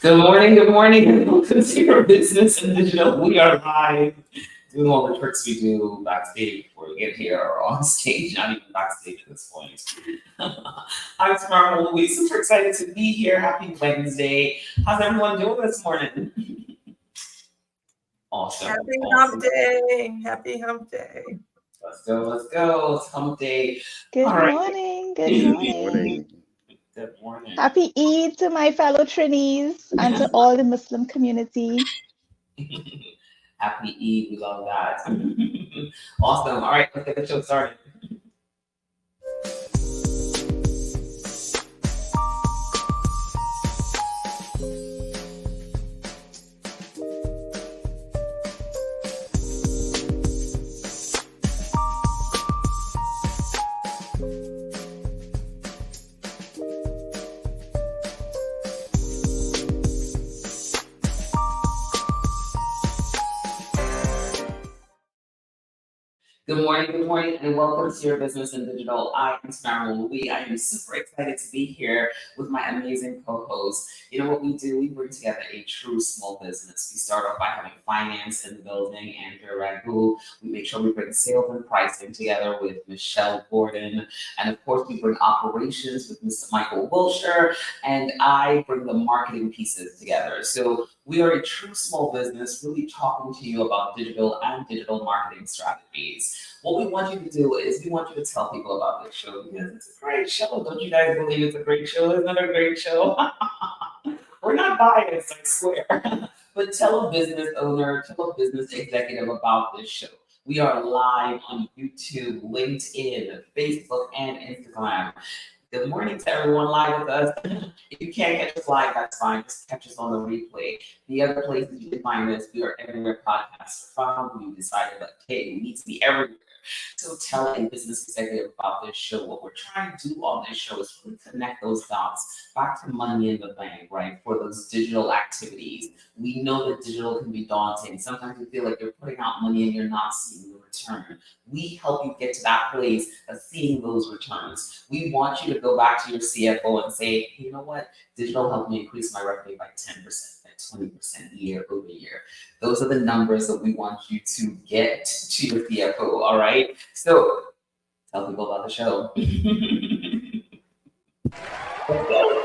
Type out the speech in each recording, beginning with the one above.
Good morning, and welcome to your business and digital. We are live doing all the tricks we do backstage before we get here or on stage, not even backstage at this point. I'm Smart Louise, super excited to be here. Happy Wednesday. How's everyone doing this morning? Awesome, Happy hump awesome. day. Happy hump day. Let's go, let's go. It's hump day. All Good right. morning. Good Good morning. morning. Happy Eid to my fellow Trinis and to all the Muslim community. Happy Eve, we love that. Awesome. All right, let's get the show started. Good morning, and welcome to your business in digital. I am Samara Louie. I am super excited to be here with my amazing co-host. You know what we do? We bring together a true small business. We start off by having finance in the building, Andrew Ragu. We make sure we bring sales and pricing together with Michelle Gordon. And of course, we bring operations with Mr. Michael Wilshire. And I bring the marketing pieces together. So we are a true small business, really talking to you about digital and digital marketing strategies. What we want you to do is we want you to tell people about this show because it's a great show. Don't you guys believe it's a great show? Isn't it a great show? We're not biased, I swear. But tell a business owner, tell a business executive about this show. We are live on YouTube, LinkedIn, Facebook, and Instagram. Good morning to everyone live with us. If you can't catch us live, that's fine. Just catch us on the replay. The other places you can find us, we are everywhere podcasts are found. We decided that, hey, we need to be everywhere. So tell a business executive about this show. What we're trying to do on this show is really connect those dots back to money in the bank, right? For those digital activities. We know that digital can be daunting. Sometimes you feel like you're putting out money and you're not seeing the return. We help you get to that place of seeing those returns. We want you to go back to your CFO and say, hey, you know what? Digital helped me increase my revenue by 10%, by 20% year over year. Those are the numbers that we want you to get to your CFO, all right? So tell people about the show. Let's go.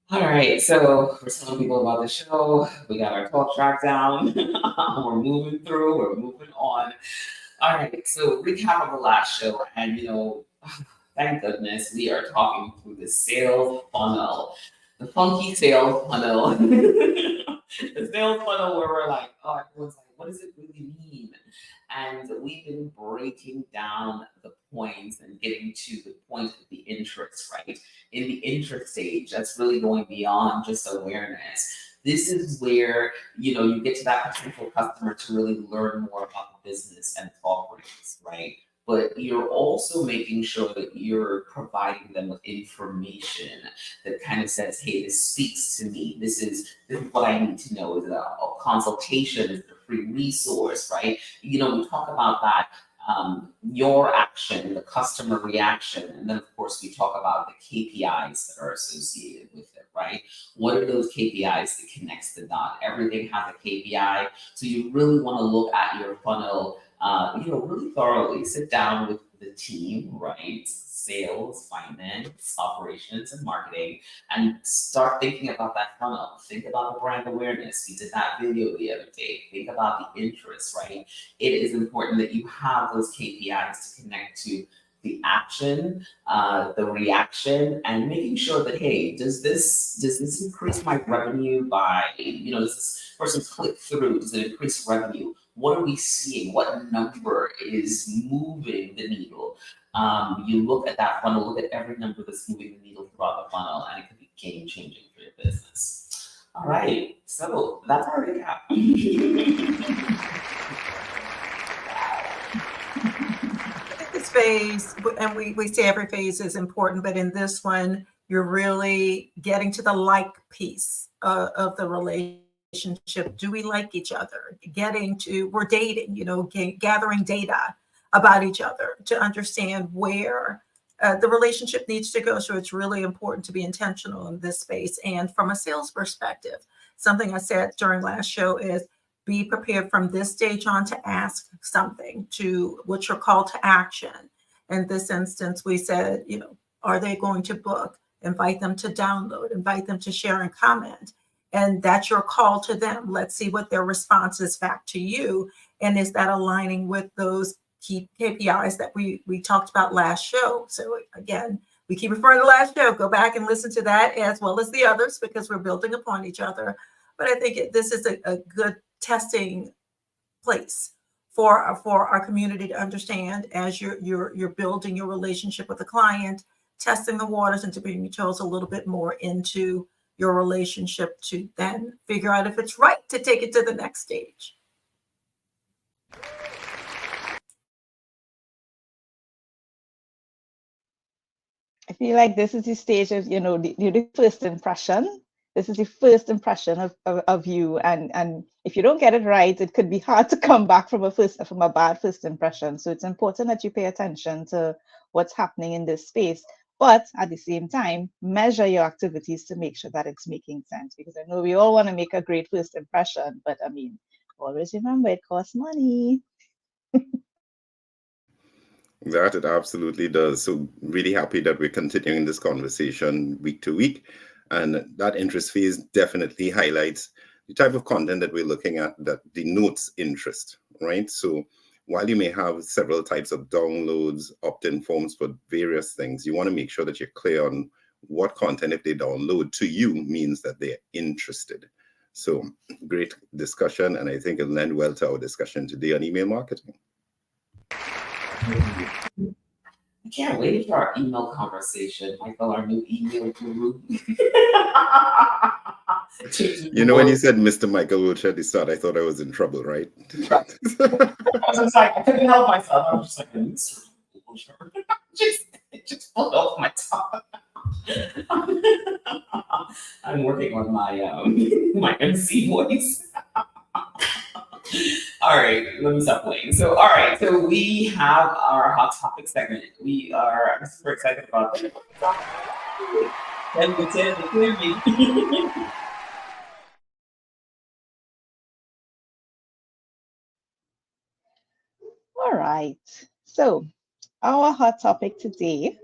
All right, so we're telling people about the show. We got our talk track down. We're moving through, we're moving on. All right, so recap of the last show, and thank goodness we are talking through the sales funnel, the funky sales funnel, the sales funnel where we're like, oh, everyone's like, what does it really mean? And we've been breaking down the points and getting to the point of the interest, right? In the interest stage, that's really going beyond just awareness. This is where you get to that potential customer to really learn more about the business and its offerings, right? But you're also making sure that you're providing them with information that kind of says, hey, this speaks to me. This is what I need to know. Is a consultation, is it a free resource, right? We talk about that, your action, the customer reaction, and then of course we talk about the KPIs that are associated with it, right? What are those KPIs that connects the dot? Everything has a KPI, so you really want to look at your funnel, really thoroughly. Sit down with the team, right? Sales, finance, operations, and marketing, and start thinking about that funnel. Think about the brand awareness. We did that video the other day. Think about the interest, right? It is important that you have those KPIs to connect to the action, the reaction, and making sure that, hey, does this increase my revenue by, does this person click through? Does it increase revenue? What are we seeing? What number is moving the needle? You look at that funnel, look at every number that's moving the needle throughout the funnel, and it could be game changing for your business. All right, so that's our recap. This phase, and we say every phase is important, but in this one, you're really getting to the like piece of the relationship. Do we like each other? We're dating, gathering data about each other to understand where the relationship needs to go. So it's really important to be intentional in this space. And from a sales perspective, something I said during last show is be prepared from this stage on to ask something, to what's your call to action. In this instance, we said, are they going to book? Invite them to download, invite them to share and comment. And that's your call to them. Let's see what their response is back to you. And is that aligning with those key KPIs that we talked about last show? So again, we keep referring to last show. Go back and listen to that as well as the others, because we're building upon each other. But I think this is a good testing place for our community to understand as you're building your relationship with the client, testing the waters, and to bring your toes a little bit more into your relationship to then figure out if it's right to take it to the next stage. I feel like this is the stage of, the first impression. This is the first impression of you. And if you don't get it right, it could be hard to come back from a bad first impression. So it's important that you pay attention to what's happening in this space. But at the same time, measure your activities to make sure that it's making sense. Because I know we all want to make a great first impression, but I mean, always remember it costs money. That it absolutely does. So really happy that we're continuing this conversation week to week. And that interest phase definitely highlights the type of content that we're looking at that denotes interest, right? So while you may have several types of downloads, opt-in forms for various things, you want to make sure that you're clear on what content, if they download to you, means that they're interested. So great discussion. And I think it'll lend well to our discussion today on email marketing. I can't wait for our email conversation, Michael, our new email guru. When you said Mr. Michael Roach at the start, I thought I was in trouble, right? I was just like, I couldn't help myself. I was just like, Mr. Roach. It just flew off my tongue. I'm working on my my MC voice. All right, let me stop playing. So, all right, so we have our hot topic segment. I'm super excited about this. Tell me. All right. So our hot topic today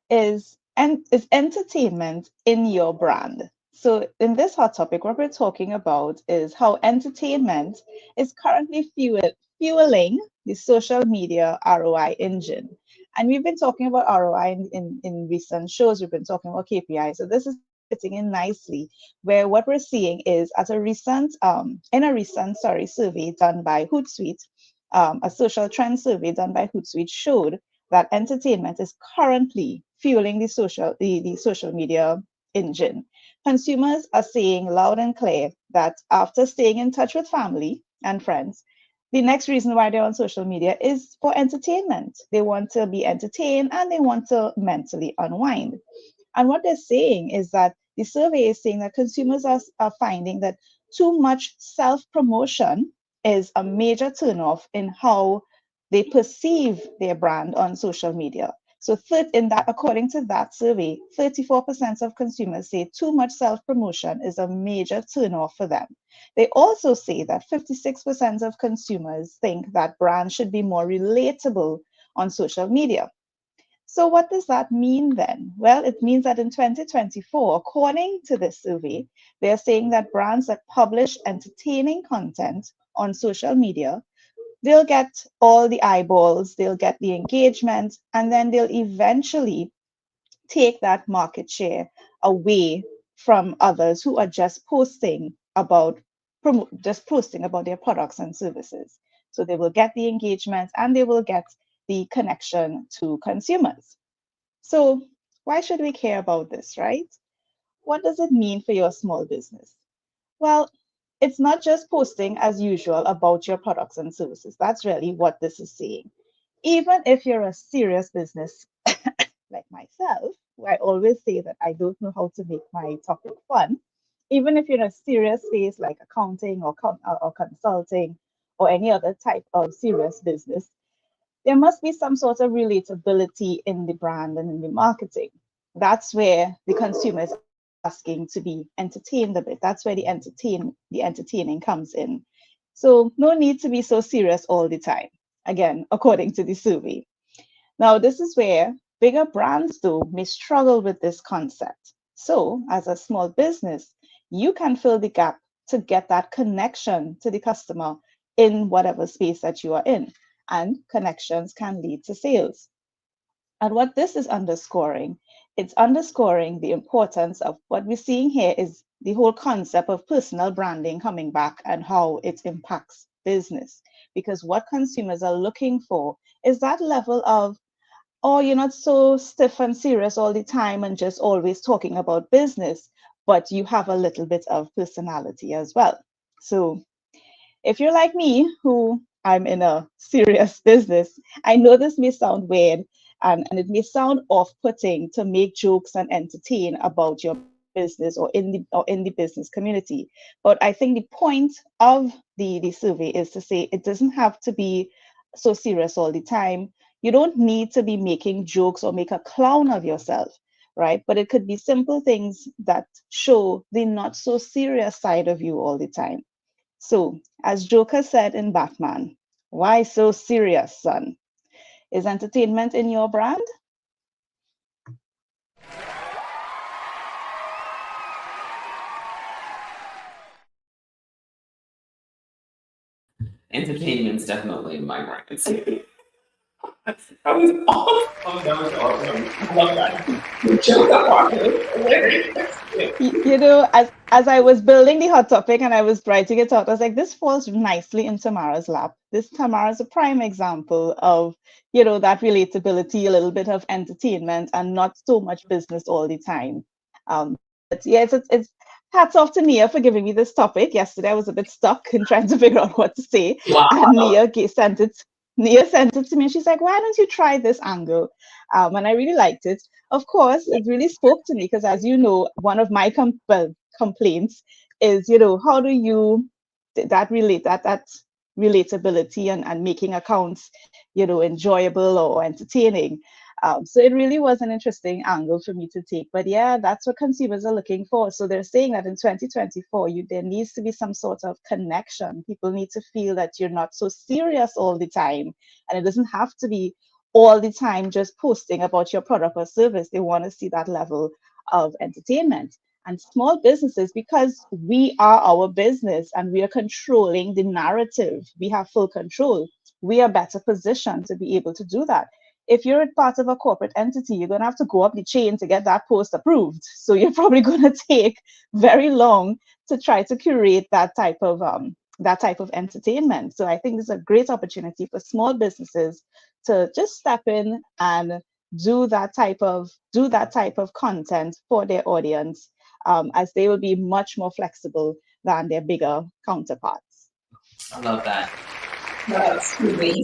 is entertainment in your brand. So in this hot topic, what we're talking about is how entertainment is currently fueling the social media ROI engine. And we've been talking about ROI in recent shows. We've been talking about KPI. So this is fitting in nicely, where what we're seeing is in a recent survey done by Hootsuite, a social trend survey done by Hootsuite showed that entertainment is currently fueling the social media engine. Consumers are saying loud and clear that after staying in touch with family and friends, the next reason why they're on social media is for entertainment. They want to be entertained and they want to mentally unwind. And what they're saying is that the survey is saying that consumers are finding that too much self-promotion is a major turnoff in how they perceive their brand on social media. So according to that survey, 34% of consumers say too much self-promotion is a major turnoff for them. They also say that 56% of consumers think that brands should be more relatable on social media. So what does that mean then? Well, it means that in 2024, according to this survey, they're saying that brands that publish entertaining content on social media, they'll get all the eyeballs, they'll get the engagement, and then they'll eventually take that market share away from others who are just posting about their products and services. So they will get the engagement and they will get the connection to consumers. So why should we care about this, right? What does it mean for your small business? Well, it's not just posting as usual about your products and services. That's really what this is saying. Even if you're a serious business like myself, where I always say that I don't know how to make my topic fun, even if you're in a serious space like accounting or consulting or any other type of serious business, there must be some sort of relatability in the brand and in the marketing. That's where the consumer is asking to be entertained a bit. That's where the entertaining comes in. So no need to be so serious all the time. Again, according to the survey. Now, this is where bigger brands, though, may struggle with this concept. So, as a small business, you can fill the gap to get that connection to the customer in whatever space that you are in. And connections can lead to sales. And what this is underscoring, it's underscoring the importance of what we're seeing here is the whole concept of personal branding coming back and how it impacts business. Because what consumers are looking for is that level of, oh, you're not so stiff and serious all the time and just always talking about business, but you have a little bit of personality as well. So if you're like me, who I'm in a serious business, I know this may sound weird and it may sound off-putting to make jokes and entertain about your business or in the business community. But I think the point of the survey is to say it doesn't have to be so serious all the time. You don't need to be making jokes or make a clown of yourself, right? But it could be simple things that show the not so serious side of you all the time. So, as Joker said in Batman, why so serious, son? Is entertainment in your brand? Entertainment's definitely in my brand. That was awesome. That was awesome. I love that. You chose that part. You know, as I was building the hot topic and I was writing it out, I was like, this falls nicely in Tamara's lap. Tamara's a prime example of, you know, that relatability, a little bit of entertainment and not so much business all the time. But yeah, it's hats off to Nia for giving me this topic. Yesterday I was a bit stuck in trying to figure out what to say. Wow. And Nia sent it to me and she's like, why don't you try this angle? And I really liked it. Of course, it really spoke to me because, as you know, one of my complaints is, you know, how do you that relatability and making accounts, you know, enjoyable or entertaining. So it really was an interesting angle for me to take. But yeah, that's what consumers are looking for. So they're saying that in 2024, there needs to be some sort of connection. People need to feel that you're not so serious all the time. And it doesn't have to be all the time just posting about your product or service. They want to see that level of entertainment. And small businesses, because we are our business and we are controlling the narrative, we have full control, we are better positioned to be able to do that. If you're part of a corporate entity, you're going to have to go up the chain to get that post approved. So you're probably going to take very long to try to curate that type of entertainment. So I think this is a great opportunity for small businesses to just step in and do that type of content for their audience, as they will be much more flexible than their bigger counterparts. I love that. He's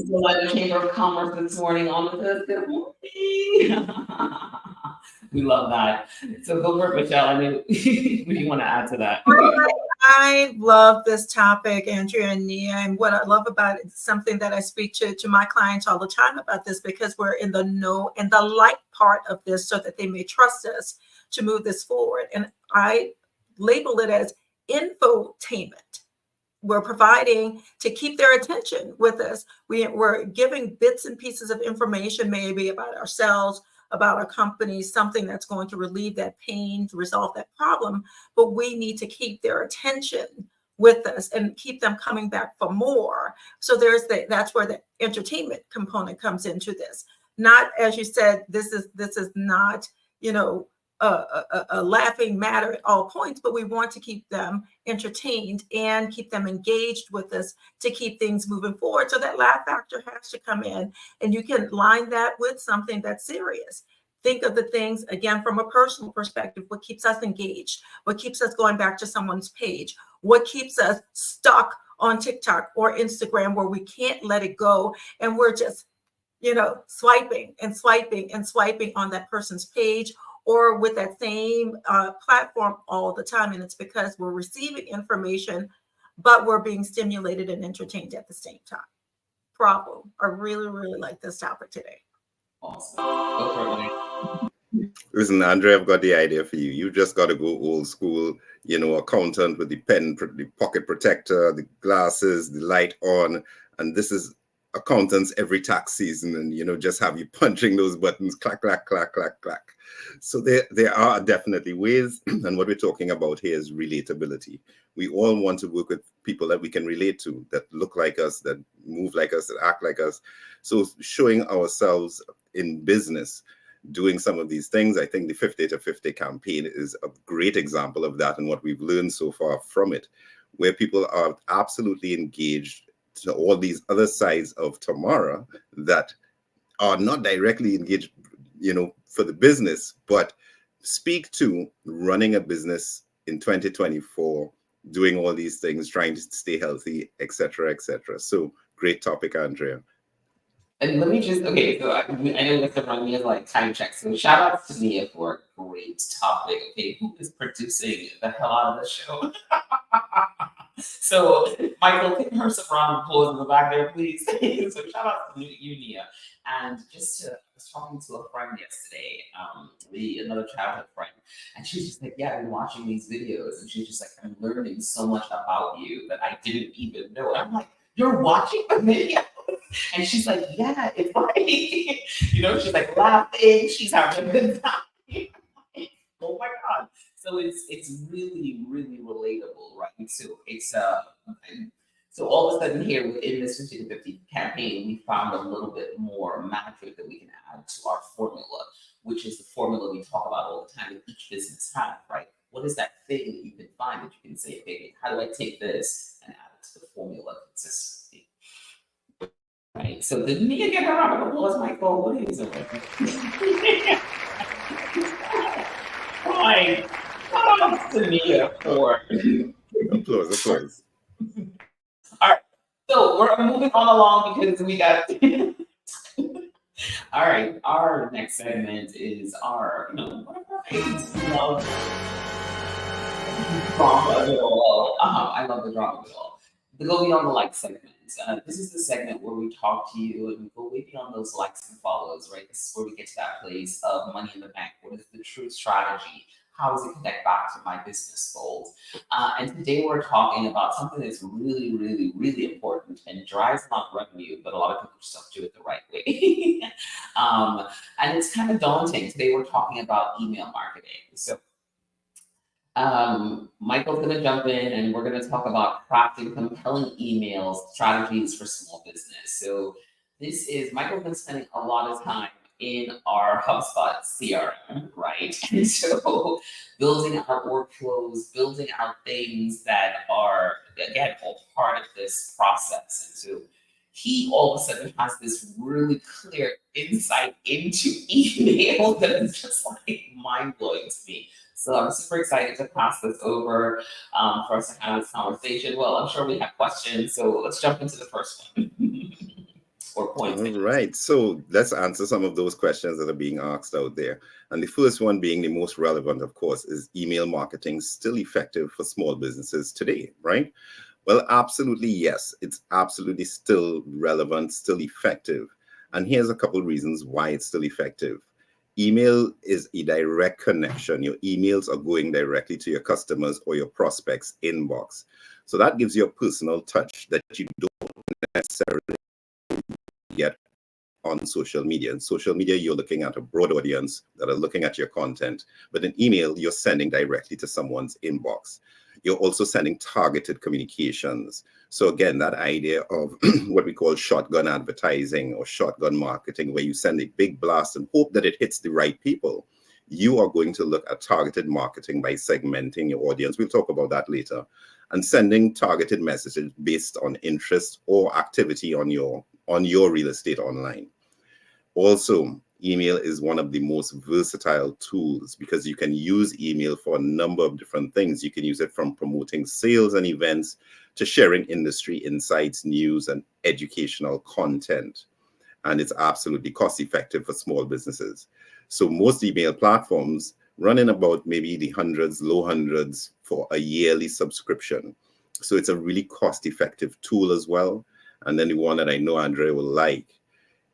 the Chamber of Commerce this morning on with us. Good morning. We love that. So go for it, Michelle. I mean, what do you want to add to that? I love this topic, Andrea and Nia, and what I love about it is something that I speak to my clients all the time about this, because we're in the know and the like part of this so that they may trust us to move this forward. And I label it as infotainment. We're providing to keep their attention with us. We're giving bits and pieces of information, maybe about ourselves, about our company, something that's going to relieve that pain, to resolve that problem. But we need to keep their attention with us and keep them coming back for more. So that's where the entertainment component comes into this. Not, as you said, this is not, you know, a laughing matter at all points, but we want to keep them entertained and keep them engaged with us to keep things moving forward. So that laugh factor has to come in, and you can line that with something that's serious. Think of the things, again, from a personal perspective, what keeps us engaged, what keeps us going back to someone's page, what keeps us stuck on TikTok or Instagram where we can't let it go, and we're just, you know, swiping and swiping and swiping on that person's page or with that same platform all the time. And it's because we're receiving information, but we're being stimulated and entertained at the same time. Bravo. I really, really like this topic today. Awesome. Go for it, Mike. Listen, Andre, I've got the idea for you. You just got to go old school, accountant with the pen, the pocket protector, the glasses, the light on. And this is accountants every tax season. And, just have you punching those buttons, clack, clack, clack, clack, clack. So there are definitely ways. And what we're talking about here is relatability. We all want to work with people that we can relate to, that look like us, that move like us, that act like us. So showing ourselves in business, doing some of these things. I think the 50 to 50 campaign is a great example of that and what we've learned so far from it, where people are absolutely engaged to all these other sides of Tamara that are not directly engaged, for the business, but speak to running a business in 2024, doing all these things, trying to stay healthy, etc., etc. So great topic, Andrea. And let me just, okay, so I know that's around me as like time check. So shout out to Nia for a great topic. Okay, who is producing the hell out of the show? So Michael, give her some round of applause in the back there, please. So shout out to you, Nia. And I was talking to a friend yesterday, another childhood friend, and she's just like, yeah, I've been watching these videos, and she's just like, I'm learning so much about you that I didn't even know. And I'm like, you're watching the video? And she's like, yeah, it's like, she's like laughing, she's having a good time. Oh my God. So it's really, really relatable, right? So it's so all of a sudden here within this 50 to 50 campaign, we found a little bit more magic that we can add to our formula, which is the formula we talk about all the time that each business has, right? What is that thing that you can find that you can say, okay, how do I take this and add it to the formula consistently? Right. So did Nia get her round of applause, Michael? What is it? Fine. Shout out to Nia for Applause. All right. So we're moving on along because we got. All right. Our next segment is our, one of our favorites. Love drama of it all. I love the drama of it all. The Go Beyond the Like segment. This is the segment where we talk to you and we go way beyond those likes and follows, right? This is where we get to that place of money in the bank. What is the true strategy? How does it connect back to my business goals? And today we're talking about something that's really, really, really important and drives a lot of revenue, but a lot of people just don't do it the right way. And it's kind of daunting. Today we're talking about email marketing. So Michael's going to jump in and we're going to talk about crafting compelling emails, strategies for small business. So Michael's been spending a lot of time in our HubSpot CRM, right? And so building out workflows, building out things that are, again, all part of this process. And so he all of a sudden has this really clear insight into email that is just like mind-blowing to me. So I'm super excited to pass this over for us to have this conversation. Well, I'm sure we have questions, so let's jump into the first one. Or points. All right. So let's answer some of those questions that are being asked out there. And the first one being the most relevant, of course, is email marketing still effective for small businesses today, right? Well, absolutely, yes. It's absolutely still relevant, still effective. And here's a couple of reasons why it's still effective. Email is a direct connection. Your emails are going directly to your customers or your prospects' inbox. So that gives you a personal touch that you don't necessarily get on social media. In social media, you're looking at a broad audience that are looking at your content, but in email, you're sending directly to someone's inbox. You're also sending targeted communications. So again, that idea of what we call shotgun advertising or shotgun marketing, where you send a big blast and hope that it hits the right people. You are going to look at targeted marketing by segmenting your audience. We'll talk about that later. And sending targeted messages based on interest or activity on your real estate online. Also, email is one of the most versatile tools because you can use email for a number of different things. You can use it from promoting sales and events to sharing industry insights, news, and educational content. And it's absolutely cost effective for small businesses. So most email platforms run in about maybe the hundreds, low hundreds for a yearly subscription. So it's a really cost effective tool as well. and then the one that I know Andrea will like,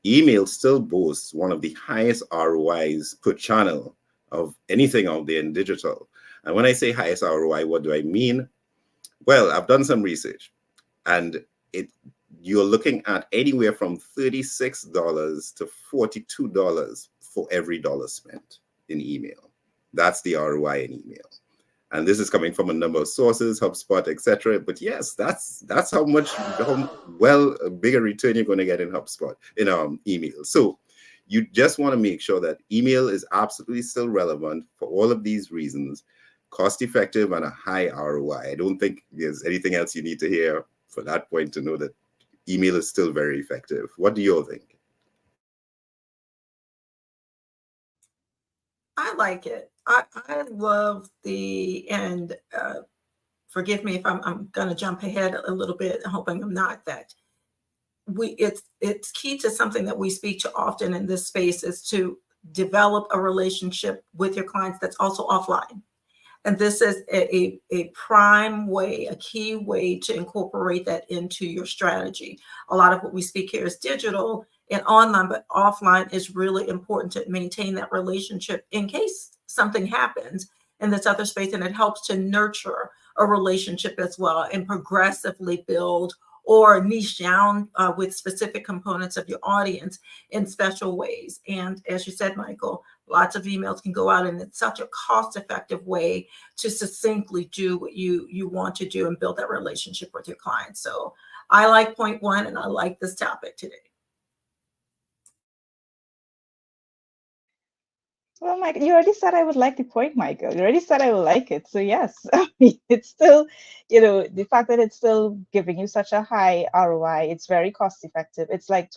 email still boasts one of the highest ROIs per channel of anything out there in digital. And when I say highest ROI, what do I mean? Well, I've done some research, and you're looking at anywhere from $36 to $42 for every dollar spent in email. That's the ROI in email. And this is coming from a number of sources, HubSpot, etc. But yes, that's how bigger return you're going to get in HubSpot, in email. So you just want to make sure that email is absolutely still relevant for all of these reasons, cost effective and a high ROI. I don't think there's anything else you need to hear for that point to know that email is still very effective. What do you all think? I like it. I love and forgive me if I'm going to jump ahead a little bit, hoping I'm not, that it's key to something that we speak to often in this space, is to develop a relationship with your clients that's also offline. And this is a prime way, a key way to incorporate that into your strategy. A lot of what we speak here is digital and online, but offline is really important to maintain that relationship in case something happens in this other space. And it helps to nurture a relationship as well and progressively build or niche down with specific components of your audience in special ways. And as you said, Michael, lots of emails can go out, and it's such a cost-effective way to succinctly do what you want to do and build that relationship with your clients. So I like point one, and I like this topic today. Well, Mike, you already said I would like the point, Michael. You already said I would like it. So yes, I mean, it's still, the fact that it's still giving you such a high ROI, it's very cost effective. It's like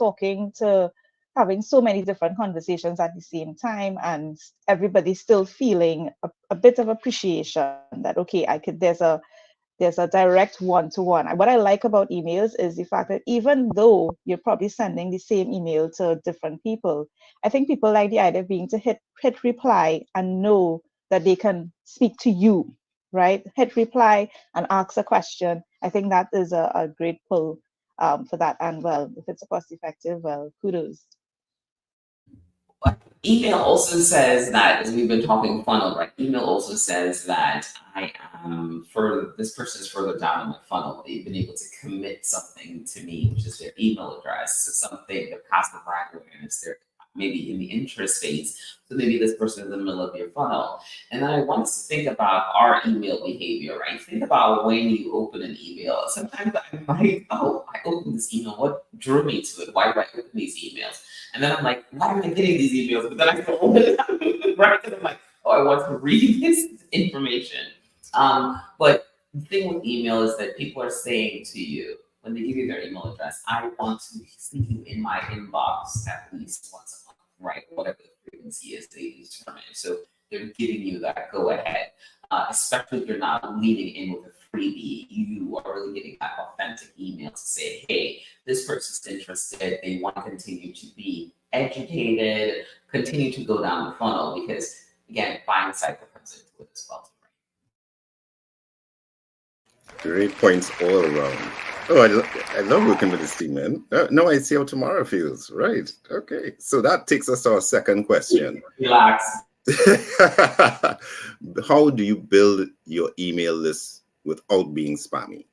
having so many different conversations at the same time, and everybody's still feeling a bit of appreciation that, okay, there's a direct one-to-one. What I like about emails is the fact that even though you're probably sending the same email to different people, I think people like the idea of being to hit reply and know that they can speak to you, right? Hit reply and ask a question. I think that is a great pull for that. And well, if it's cost effective, well, kudos. Email also says that, as we've been talking funnel, right? Email also says that this person is further down in my funnel. They've been able to commit something to me, which is their email address. So something, their passive brand awareness, they're maybe in the interest phase. So maybe this person is in the middle of your funnel. And then I want us to think about our email behavior, right? Think about when you open an email. Sometimes I'm like, I opened this email. What drew me to it? Why do I open these emails? And then I'm like, why am I getting these emails? But then I go open it up, right? Because I'm like, I want to read this information. But the thing with email is that people are saying to you, when they give you their email address, I want to see you in my inbox at least once a month, right? Whatever the frequency is they determine. So they're giving you that go ahead, especially if you're not leaning in with a freebie. You are really getting that authentic email to say, hey, this person's interested. They want to continue to be educated, continue to go down the funnel, because again, buying cycle comes into it as well. Great points all around. Oh, I love working with this team, man. Now I see how tomorrow feels. Right. Okay. So that takes us to our second question. Relax. How do you build your email list without being spammy?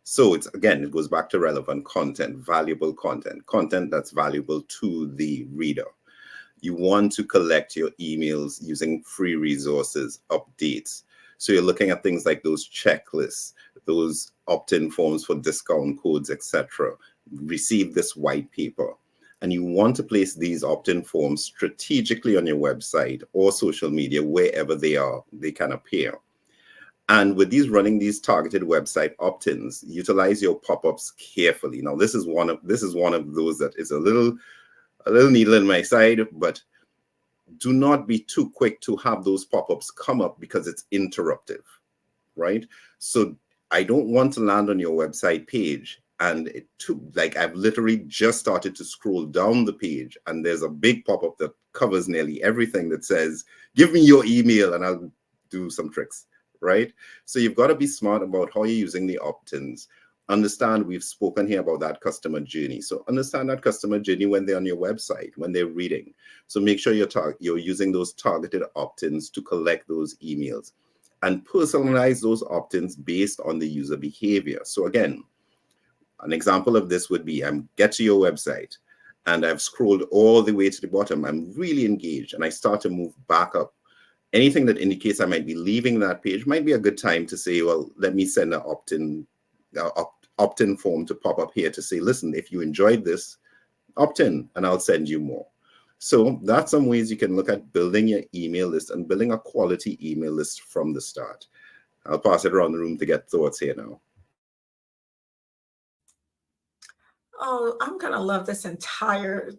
So it goes back to relevant content, valuable content that's valuable to the reader. You want to collect your emails using free resources, updates. So you're looking at things like those checklists, those opt-in forms for discount codes, etc. Receive this white paper. And you want to place these opt-in forms strategically on your website or social media, wherever they can appear. And with running these targeted website opt-ins, utilize your pop-ups carefully. Now, this is one of those that is a little needle in my side, but do not be too quick to have those pop-ups come up because it's interruptive, right? So I don't want to land on your website page and I've literally just started to scroll down the page and there's a big pop-up that covers nearly everything that says, give me your email and I'll do some tricks, right? So you've got to be smart about how you're using the opt-ins. understand we've spoken here about that customer journey. So understand that customer journey when they're on your website, when they're reading. So make sure you're using those targeted opt-ins to collect those emails and personalize those opt-ins based on the user behavior. So again, an example of this would be, get to your website and I've scrolled all the way to the bottom. I'm really engaged and I start to move back up. Anything that indicates I might be leaving that page might be a good time to say, well, let me send an opt-in form to pop up here to say, listen, if you enjoyed this, opt in and I'll send you more. So that's some ways you can look at building your email list and building a quality email list from the start. I'll pass it around the room to get thoughts here now. Oh, I'm gonna love this entire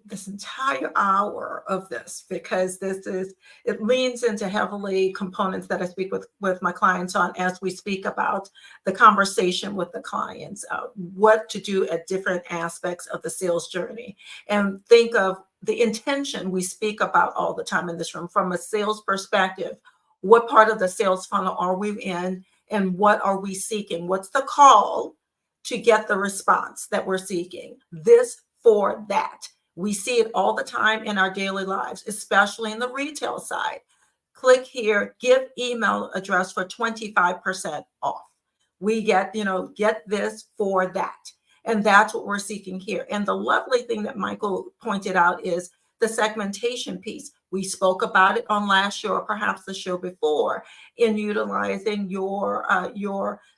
hour of this, because it leans into heavily components that I speak with my clients on as we speak about the conversation with the clients, what to do at different aspects of the sales journey, and think of the intention we speak about all the time in this room from a sales perspective. What part of the sales funnel are we in, and what are we seeking? What's the call to get the response that we're seeking? This for that. We see it all the time in our daily lives, especially in the retail side. Click here, give email address for 25% off. We get this for that. And that's what we're seeking here. And the lovely thing that Michael pointed out is the segmentation piece. We spoke about it on last show, or perhaps the show before, in utilizing your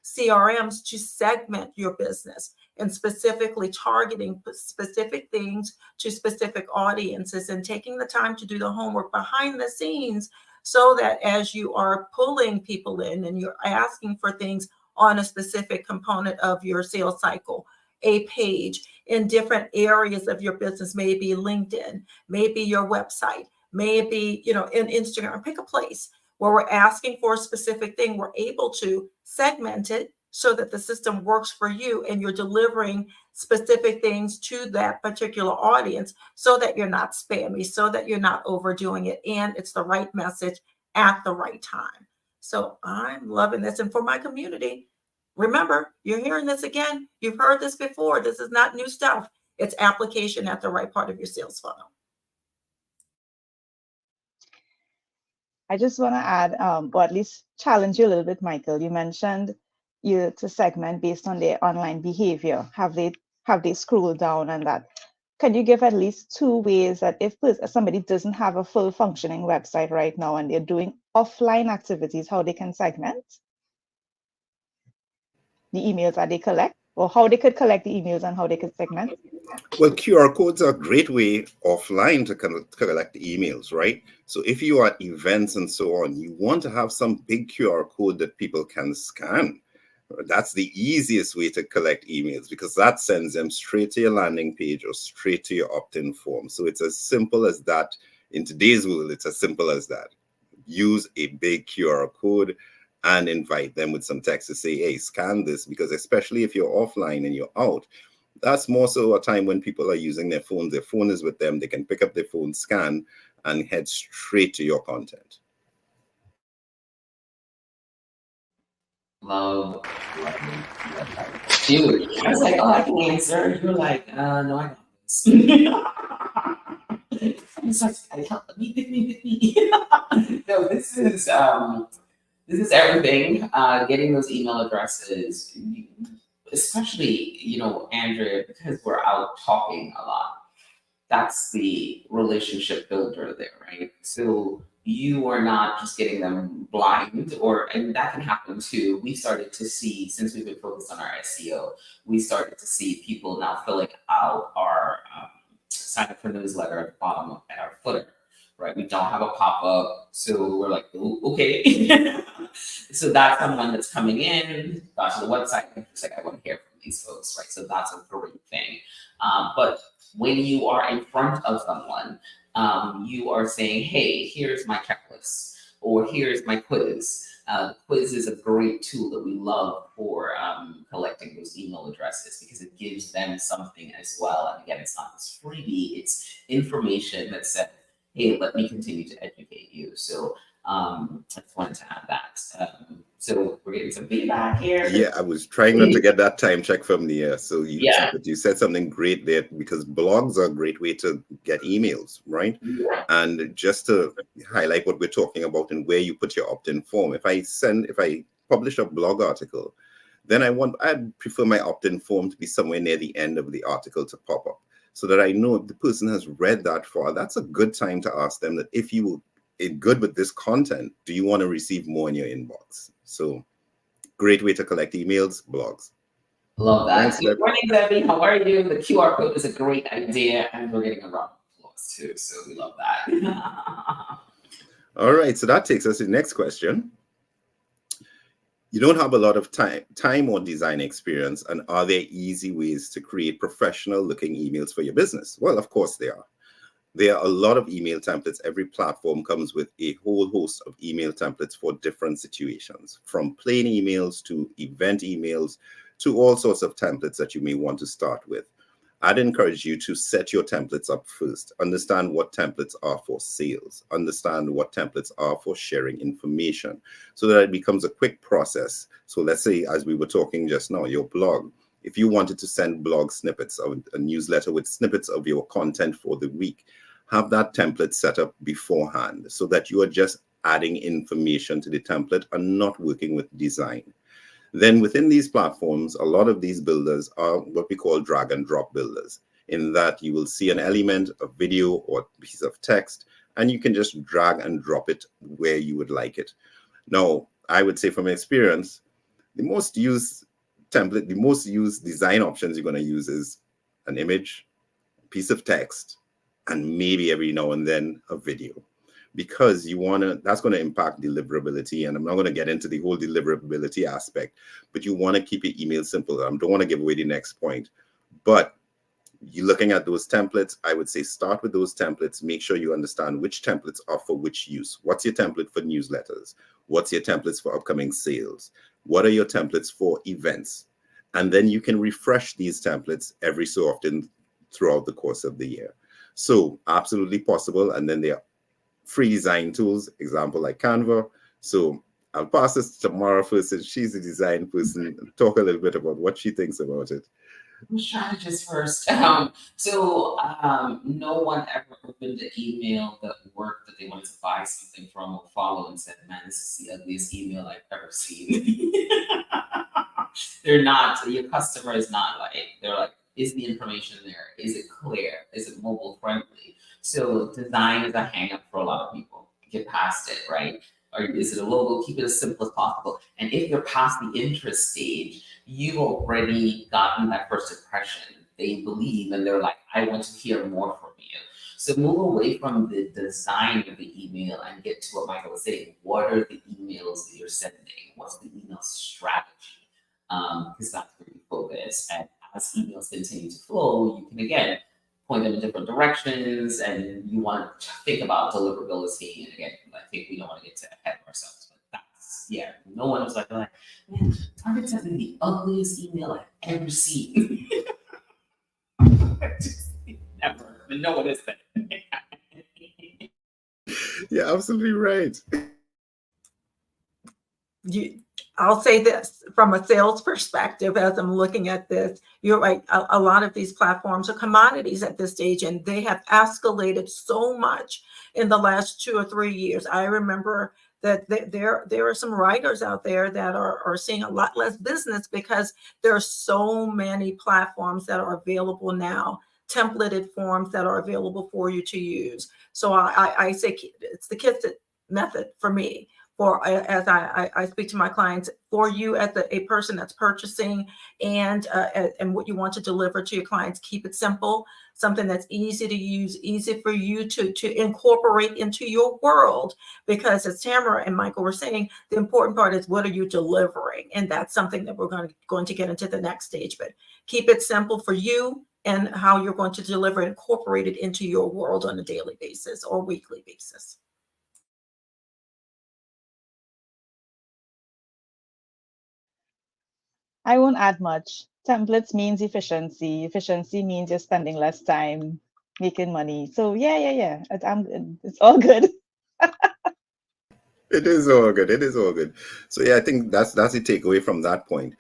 CRMs to segment your business and specifically targeting specific things to specific audiences, and taking the time to do the homework behind the scenes, so that as you are pulling people in and you're asking for things on a specific component of your sales cycle, a page in different areas of your business, maybe LinkedIn, maybe your website, maybe, in Instagram, pick a place where we're asking for a specific thing, we're able to segment it so that the system works for you and you're delivering specific things to that particular audience, so that you're not spammy, so that you're not overdoing it, and it's the right message at the right time. So I'm loving this. And for my community, remember, you're hearing this again. You've heard this before. This is not new stuff. It's application at the right part of your sales funnel. I just want to add, or at least challenge you a little bit, Michael. You mentioned you to segment based on their online behavior. Have they scrolled down and that? Can you give at least 2 ways that if somebody doesn't have a full functioning website right now and they're doing offline activities, how they can segment the emails that they collect, or how they could collect the emails and how they could segment? Well, QR codes are a great way offline to collect emails, right? So if you are at events and so on, you want to have some big QR code that people can scan. That's the easiest way to collect emails, because that sends them straight to your landing page or straight to your opt-in form. So it's as simple as that. In today's world, it's as simple as that. Use a big QR code and invite them with some text to say, hey, scan this, because especially if you're offline and you're out, that's more so a time when people are using their phones. Their phone is with them. They can pick up their phone, scan, and head straight to your content. Love you. I was like, oh, I can answer. You're like, no, I got this. I'm sorry, help me. No, this is everything. Getting those email addresses, especially, Andrea, because we're out talking a lot. That's the relationship builder there, right? So you are not just getting them blind, and that can happen too. We started to see, since we've been focused on our SEO, we started to see people now filling out our sign up for newsletter at the bottom at our footer, right? We don't have a pop-up, so we're like, ooh, okay. So that's someone that's coming in, got to the website, and just like, I want to hear from these folks, right? So that's a great thing. But when you are in front of someone, you are saying, hey, here's my checklist, or here's my quiz. The quiz is a great tool that we love for collecting those email addresses, because it gives them something as well. And again, it's not this freebie, it's information that said, hey, let me continue to educate you. So I just wanted to add that. So we're getting some feedback here. Yeah, I was trying not to get that time check from the so Yeah. but you said something great there, because blogs are a great way to get emails, right? Yeah. And just to highlight what we're talking about and where you put your opt-in form, if I publish a blog article, then I'd prefer my opt-in form to be somewhere near the end of the article to pop up, so that I know if the person has read that far. That's a good time to ask them that if you are good with this content, do you want to receive more in your inbox? So great way to collect emails, blogs. Love that. Thanks, Good Deb. morning, Debbie. How are you? The QR code is a great idea, and we're getting a round of applause too. So we love that. All right, so that takes us to the next question. You don't have a lot of time or design experience, and are there easy ways to create professional-looking emails for your business? Well, of course there are. There are a lot of email templates. Every platform comes with a whole host of email templates for different situations, from plain emails to event emails to all sorts of templates that you may want to start with. I'd encourage you to set your templates up first. Understand what templates are for sales. Understand what templates are for sharing information, so that it becomes a quick process. So let's say, as we were talking just now, your blog. If you wanted to send blog snippets of a newsletter with snippets of your content for the week, have that template set up beforehand, so that you are just adding information to the template and not working with design. Then within these platforms, a lot of these builders are what we call drag and drop builders, in that you will see an element, a video or a piece of text, and you can just drag and drop it where you would like it. Now, I would say from experience, the most used design options you're going to use is an image, a piece of text, and maybe every now and then a video, because that's going to impact deliverability. And I'm not going to get into the whole deliverability aspect, but you want to keep your email simple. I don't want to give away the next point, but you're looking at those templates. I would say start with those templates. Make sure you understand which templates are for which use. What's your template for newsletters? What's your templates for upcoming sales? What are your templates for events? And then you can refresh these templates every so often throughout the course of the year. So absolutely possible. And then there are free design tools, example like Canva. So I'll pass this to Mara first, since she's a design person, talk a little bit about what she thinks about it. Strategist first. No one ever opened the email that worked that they wanted to buy something from or follow and said, "Man, this is the ugliest email I've ever seen." They're not. Your customer is not like. They're like, is the information there? Is it clear? Is it mobile friendly? So design is a hang up for a lot of people. Get past it, right? Or is it a logo? Keep it as simple as possible. And if you're past the interest stage, you've already gotten that first impression. They believe and they're like, I want to hear more from you. So move away from the design of the email and get to what Michael was saying. What are the emails that you're sending? What's the email strategy? Because that's where you focus. And as emails continue to flow, you can again point them in different directions, and you want to think about deliverability. And again, I think we don't want to get ahead of ourselves, but that's, no one was like, man, Target sent me the ugliest email I've ever seen. Never. No one is that. Yeah, absolutely right. I'll say this from a sales perspective, as I'm looking at this, you're right. A lot of these platforms are commodities at this stage, and they have escalated so much in the last 2 or 3 years. I remember that there are some writers out there that are seeing a lot less business because there are so many platforms that are available now, templated forms that are available for you to use. So I say it's the KISS method for me. As I speak to my clients, for you as a person that's purchasing and what you want to deliver to your clients, keep it simple, something that's easy to use, easy for you to incorporate into your world. Because as Tamara and Michael were saying, the important part is what are you delivering? And that's something that we're going to get into the next stage. But keep it simple for you and how you're going to deliver and incorporate it into your world on a daily basis or weekly basis. I won't add much. Templates means efficiency. Efficiency means you're spending less time making money. So yeah. It's all good. It is all good. It is all good. So yeah, I think that's the takeaway from that point.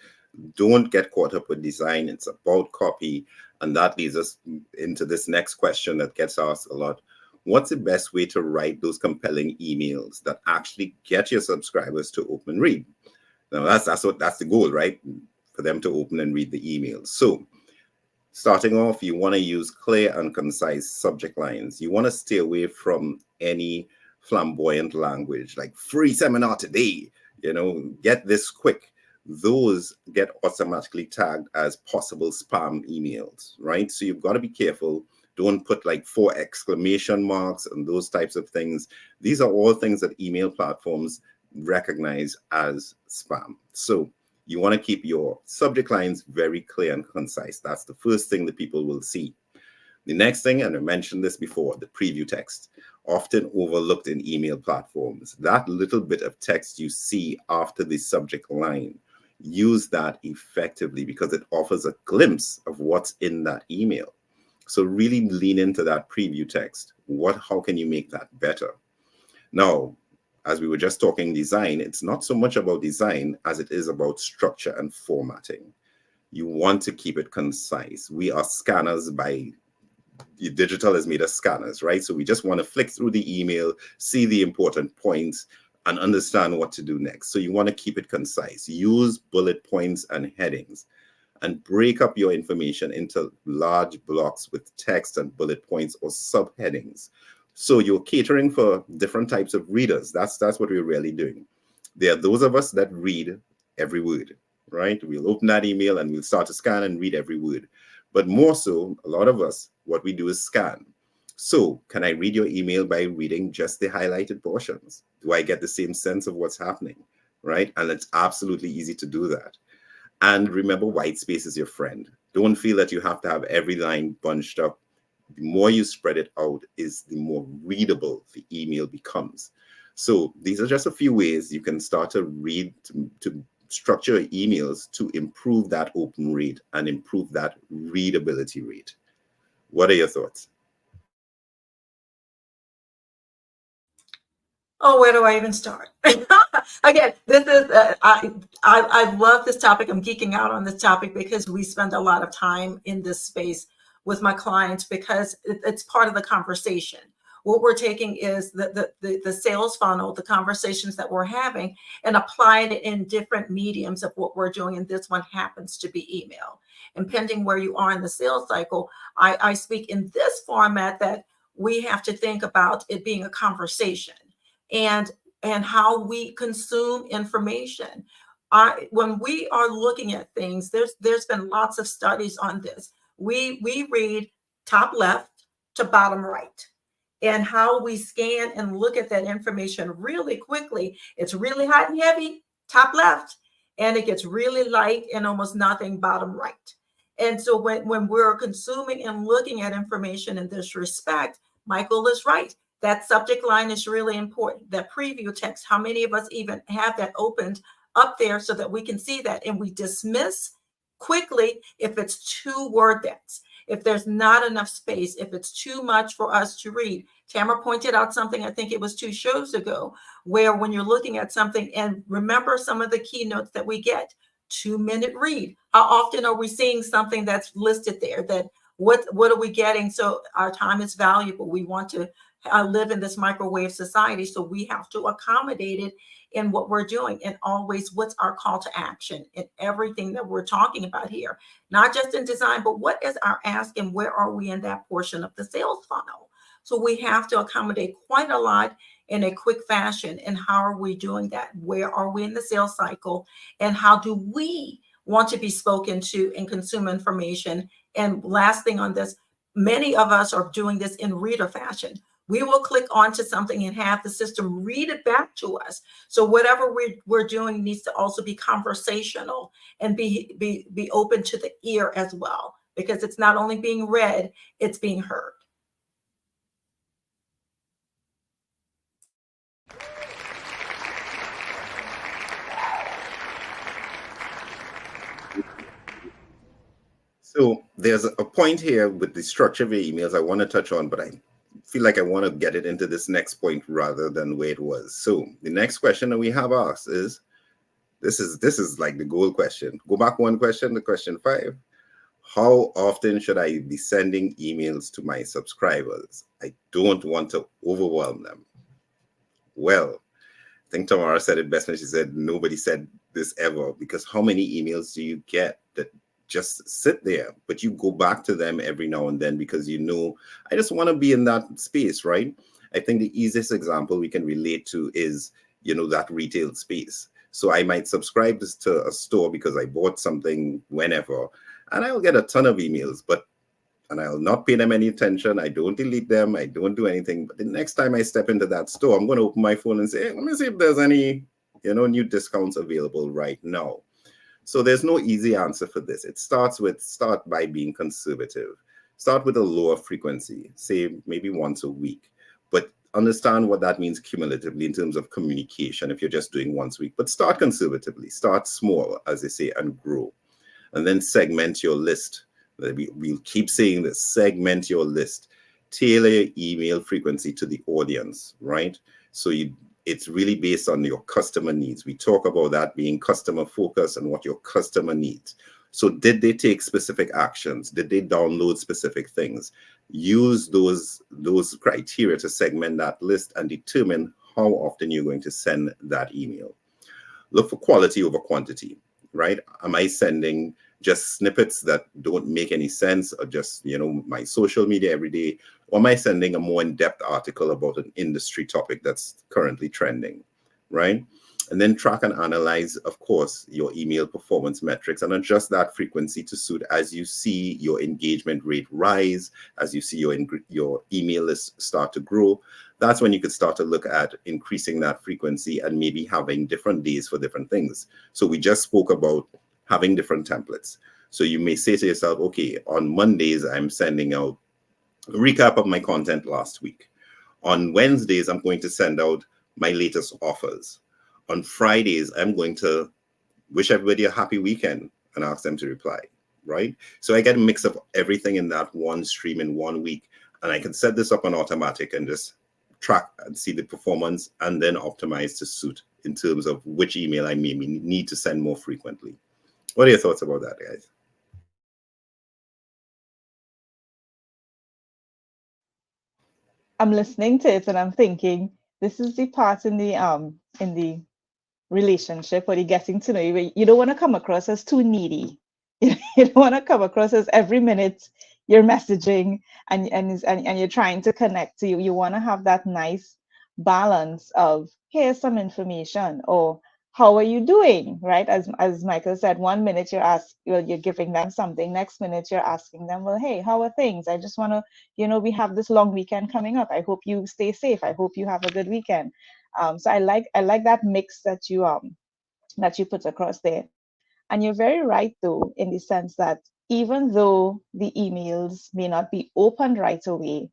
Don't get caught up with design. It's about copy. And that leads us into this next question that gets asked a lot. What's the best way to write those compelling emails that actually get your subscribers to open and read? Now that's the goal, right? For them to open and read the emails. So starting off, you want to use clear and concise subject lines. You want to stay away from any flamboyant language like free seminar today, get this quick. Those get automatically tagged as possible spam emails, right? So you've got to be careful. Don't put like 4 exclamation marks and those types of things. These are all things that email platforms recognize as spam. So you want to keep your subject lines very clear and concise. That's the first thing that people will see. The next thing, and I mentioned this before, the preview text, often overlooked in email platforms. That little bit of text you see after the subject line, use that effectively because it offers a glimpse of what's in that email. So really lean into that preview text. How can you make that better? Now, as we were just talking design, it's not so much about design as it is about structure and formatting. You want to keep it concise. We are scanners digital has made us scanners, right? So we just want to flick through the email, see the important points, and understand what to do next. So you want to keep it concise. Use bullet points and headings and break up your information into large blocks with text and bullet points or subheadings. So you're catering for different types of readers. That's what we're really doing. There are those of us that read every word, right? We'll open that email and we'll start to scan and read every word. But more so, a lot of us, what we do is scan. So can I read your email by reading just the highlighted portions? Do I get the same sense of what's happening, right? And it's absolutely easy to do that. And remember, white space is your friend. Don't feel that you have to have every line bunched up. The more you spread it out is the more readable the email becomes. So these are just a few ways you can start to read, to structure emails to improve that open rate and improve that readability rate. What are your thoughts? Oh, where do I even start? Again, this is I love this topic. I'm geeking out on this topic because we spend a lot of time in this space with my clients because it's part of the conversation. What we're taking is the sales funnel, the conversations that we're having, and applying it in different mediums of what we're doing. And this one happens to be email. And pending where you are in the sales cycle, I speak in this format that we have to think about it being a conversation and how we consume information. When we are looking at things, there's been lots of studies on this. We read top left to bottom right. And how we scan and look at that information really quickly. It's really hot and heavy, top left, and it gets really light and almost nothing bottom right. And so when we're consuming and looking at information in this respect, Michael is right. That subject line is really important. That preview text, how many of us even have that opened up there so that we can see that? And we dismiss quickly if it's too word dense, if there's not enough space, if it's too much for us to read. Tamara pointed out something, I think it was 2 shows ago, where when you're looking at something, and remember some of the keynotes that we get, 2-minute read. How often are we seeing something that's listed there? That what are we getting? So our time is valuable. We want to live in this microwave society, so we have to accommodate it in what we're doing. And always, what's our call to action in everything that we're talking about here? Not just in design, but what is our ask and where are we in that portion of the sales funnel? So we have to accommodate quite a lot in a quick fashion. And how are we doing that? Where are we in the sales cycle? And how do we want to be spoken to and consume information? And last thing on this, many of us are doing this in reader fashion. We will click onto something and have the system read it back to us. So whatever we're doing needs to also be conversational and be open to the ear as well, because it's not only being read, it's being heard. So there's a point here with the structure of your emails I want to touch on, but I feel like I want to get it into this next point rather than where it was. So the next question that we have asked is, this is like the goal question. Go back one question to question 5. How often should I be sending emails to my subscribers? I don't want to overwhelm them. Well, I think Tamara said it best when she said nobody said this ever, because how many emails do you get that just sit there, but you go back to them every now and then because you know, I just want to be in that space, right? I think the easiest example we can relate to is, you know, that retail space. So I might subscribe to a store because I bought something whenever, and I'll get a ton of emails, and I'll not pay them any attention. I don't delete them. I don't do anything. But the next time I step into that store, I'm going to open my phone and say, hey, let me see if there's any, you know, new discounts available right now. So there's no easy answer for this. It start by being conservative. Start with a lower frequency, say maybe once a week, but understand what that means cumulatively in terms of communication if you're just doing once a week. But start conservatively, start small, as they say, and grow. And then segment your list. We'll keep saying this, segment your list. Tailor your email frequency to the audience, right? So it's really based on your customer needs. We talk about that being customer focused and what your customer needs. So did they take specific actions? Did they download specific things? Use those criteria to segment that list and determine how often you're going to send that email. Look for quality over quantity, right? Am I sending just snippets that don't make any sense, or just, you know, my social media every day? Or am I sending a more in-depth article about an industry topic that's currently trending, right? And then track and analyze, of course, your email performance metrics and adjust that frequency to suit as you see your engagement rate rise, as you see your email list start to grow. That's when you could start to look at increasing that frequency and maybe having different days for different things. So we just spoke about having different templates. So you may say to yourself, okay, on Mondays, I'm sending out a recap of my content last week. On Wednesdays, I'm going to send out my latest offers. On Fridays, I'm going to wish everybody a happy weekend and ask them to reply, right? So I get a mix of everything in that one stream in 1 week. And I can set this up on automatic and just track and see the performance and then optimize to suit in terms of which email I may need to send more frequently. What are your thoughts about that, guys? I'm listening to it and I'm thinking, this is the part in the relationship or the getting to know you where you don't want to come across as too needy. You don't want to come across as every minute you're messaging and you're trying to connect to you. You want to have that nice balance of, here's some information, or how are you doing, right? As Michael said, 1 minute you're giving them something, next minute you're asking them, well, hey, how are things? I just want to, you know, we have this long weekend coming up. I hope you stay safe. I hope you have a good weekend. So I like that mix that you put across there. And you're very right, though, in the sense that even though the emails may not be opened right away,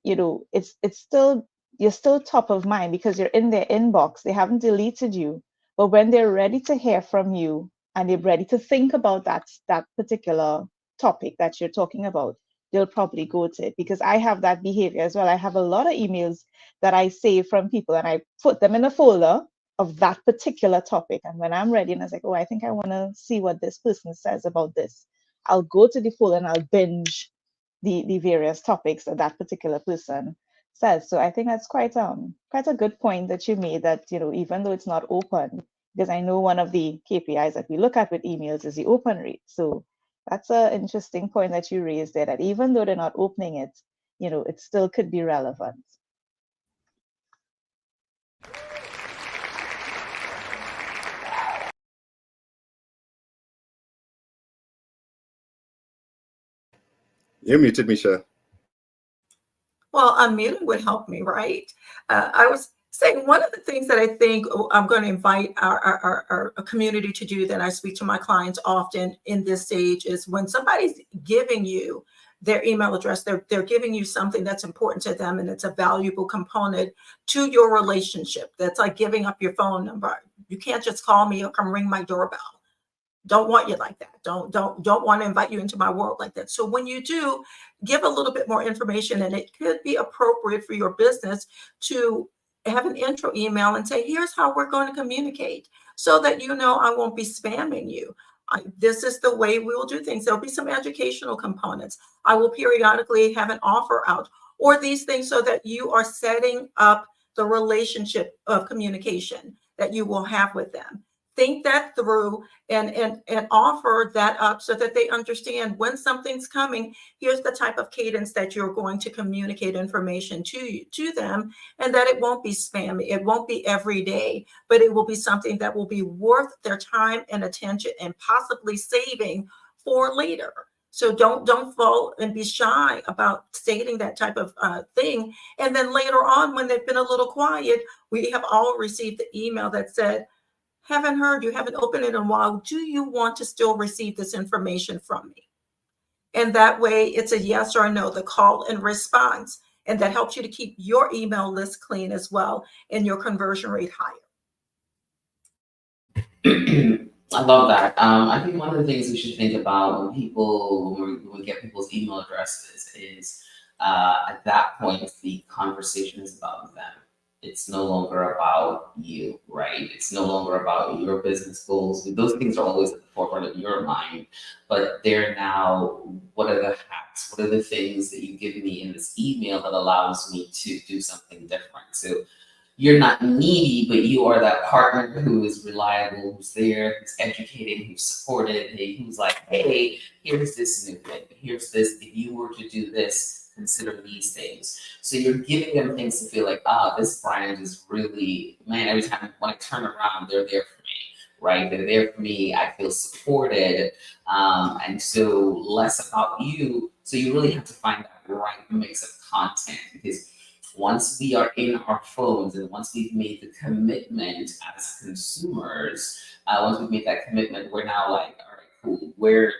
you know, it's still, you're still top of mind because you're in their inbox. They haven't deleted you. But when they're ready to hear from you and they're ready to think about that particular topic that you're talking about, they'll probably go to it. Because I have that behavior as well. I have a lot of emails that I save from people and I put them in a folder of that particular topic. And when I'm ready and I was like, oh, I think I want to see what this person says about this, I'll go to the folder and I'll binge the various topics that that particular person says. So I think that's quite a good point that you made, that, you know, even though it's not open, because I know one of the KPIs that we look at with emails is the open rate. So that's an interesting point that you raised there, that even though they're not opening it, you know, it still could be relevant. You're muted, Michelle. Well, unmuting would help me, right? I was saying one of the things that I think I'm going to invite our community to do, that I speak to my clients often in this stage, is when somebody's giving you their email address, they're giving you something that's important to them and it's a valuable component to your relationship. That's like giving up your phone number. You can't just call me or come ring my doorbell. don't want you like that. Don't want to invite you into my world like that. So when you do, give a little bit more information, and it could be appropriate for your business to have an intro email and say, here's how we're going to communicate, so that you know I won't be spamming you. This is the way we will do things. There'll be some educational components. I will periodically have an offer out, or these things, so that you are setting up the relationship of communication that you will have with them. Think that through and offer that up so that they understand when something's coming. Here's the type of cadence that you're going to communicate information to them, and that it won't be spammy. It won't be every day, but it will be something that will be worth their time and attention, and possibly saving for later. So don't fall and be shy about stating that type of thing. And then later on, when they've been a little quiet, we have all received the email that said, haven't heard, you haven't opened it in a while. Do you want to still receive this information from me? And that way it's a yes or a no, the call and response. And that helps you to keep your email list clean as well, and your conversion rate higher. I love that. I think one of the things we should think about when we get people's email addresses is at that point, the conversation is about them. It's no longer about you, right? It's no longer about your business goals. Those things are always at the forefront of your mind, but they're now, what are the hacks? What are the things that you give me in this email that allows me to do something different? So you're not needy, but you are that partner who is reliable, who's there, who's educating, who's supported, who's like, hey, here's this new thing. Here's this, if you were to do this, consider these things. So you're giving them things to feel like, this brand is really, man, every time when I turn around, they're there for me, right? They're there for me. I feel supported. And so less about you. So you really have to find that right mix of content, because once we are in our phones and once we've made the commitment as consumers, once we've made that commitment, we're now like, all right, cool, where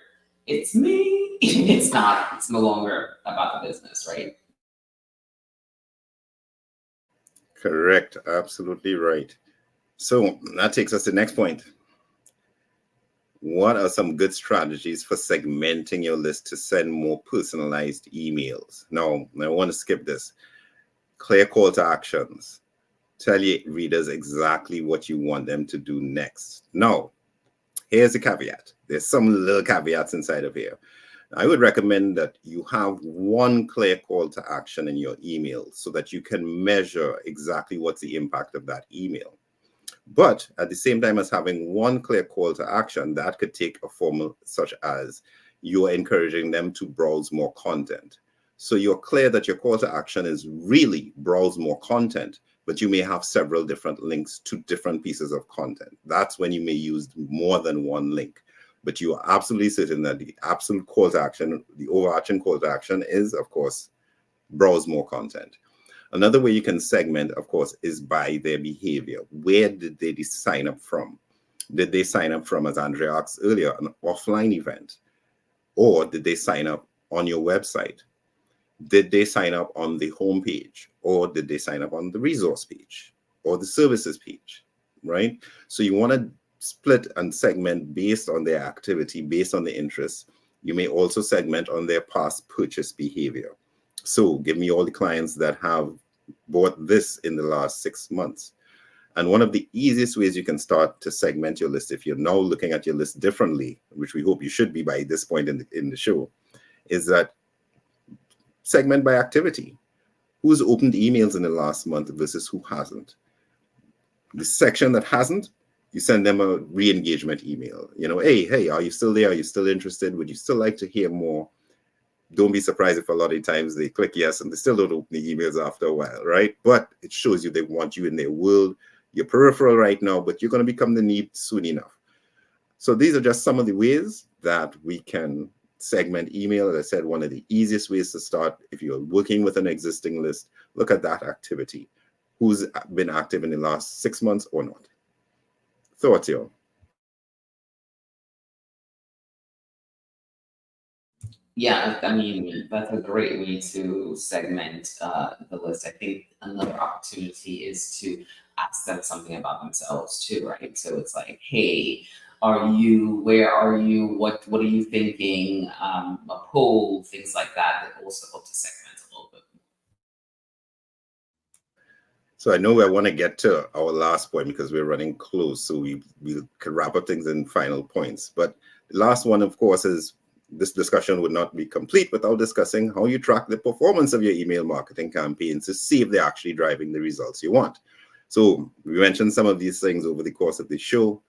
it's me, it's no longer about the business, right? Correct. Absolutely right. So that takes us to the next point. What are some good strategies for segmenting your list to send more personalized emails? Now, I want to skip this. Clear call to actions. Tell your readers exactly what you want them to do next. Now, here's a caveat. There's some little caveats inside of here. I would recommend that you have one clear call to action in your email so that you can measure exactly what's the impact of that email. But at the same time as having one clear call to action, that could take a form such as you're encouraging them to browse more content. So you're clear that your call to action is really browse more content, but you may have several different links to different pieces of content. That's when you may use more than one link. But you are absolutely certain that the absolute call to action, the overarching call to action is, of course, browse more content. Another way you can segment, of course, is by their behavior. Where did they sign up from? Did they sign up from, as Andrea asked earlier, an offline event? Or did they sign up on your website? Did they sign up on the homepage? Or did they sign up on the resource page or the services page, right? So you want to split and segment based on their activity, based on the interests. You may also segment on their past purchase behavior. So give me all the clients that have bought this in the last 6 months. And one of the easiest ways you can start to segment your list, if you're now looking at your list differently, which we hope you should be by this point in the show, is that segment by activity. Who's opened emails in the last month versus who hasn't? The section that hasn't, you send them a re-engagement email. Hey, are you still there? Are you still interested? Would you still like to hear more? Don't be surprised if a lot of times they click yes and they still don't open the emails after a while, right? But it shows you they want you in their world. You're peripheral right now, but you're going to become the need soon enough. So these are just some of the ways that we can segment email. As I said, one of the easiest ways to start, if you're working with an existing list, look at that activity. Who's been active in the last 6 months or not? Thoughts, y'all? Yeah, I mean, that's a great way to segment the list. I think another opportunity is to ask them something about themselves too, right? So it's like, hey, Where are you? What are you thinking? A poll, things like that also help to segment a little bit. So I know I want to get to our last point because we're running close, so we can wrap up things in final points. But the last one, of course, is this discussion would not be complete without discussing how you track the performance of your email marketing campaigns to see if they're actually driving the results you want. So we mentioned some of these things over the course of the show.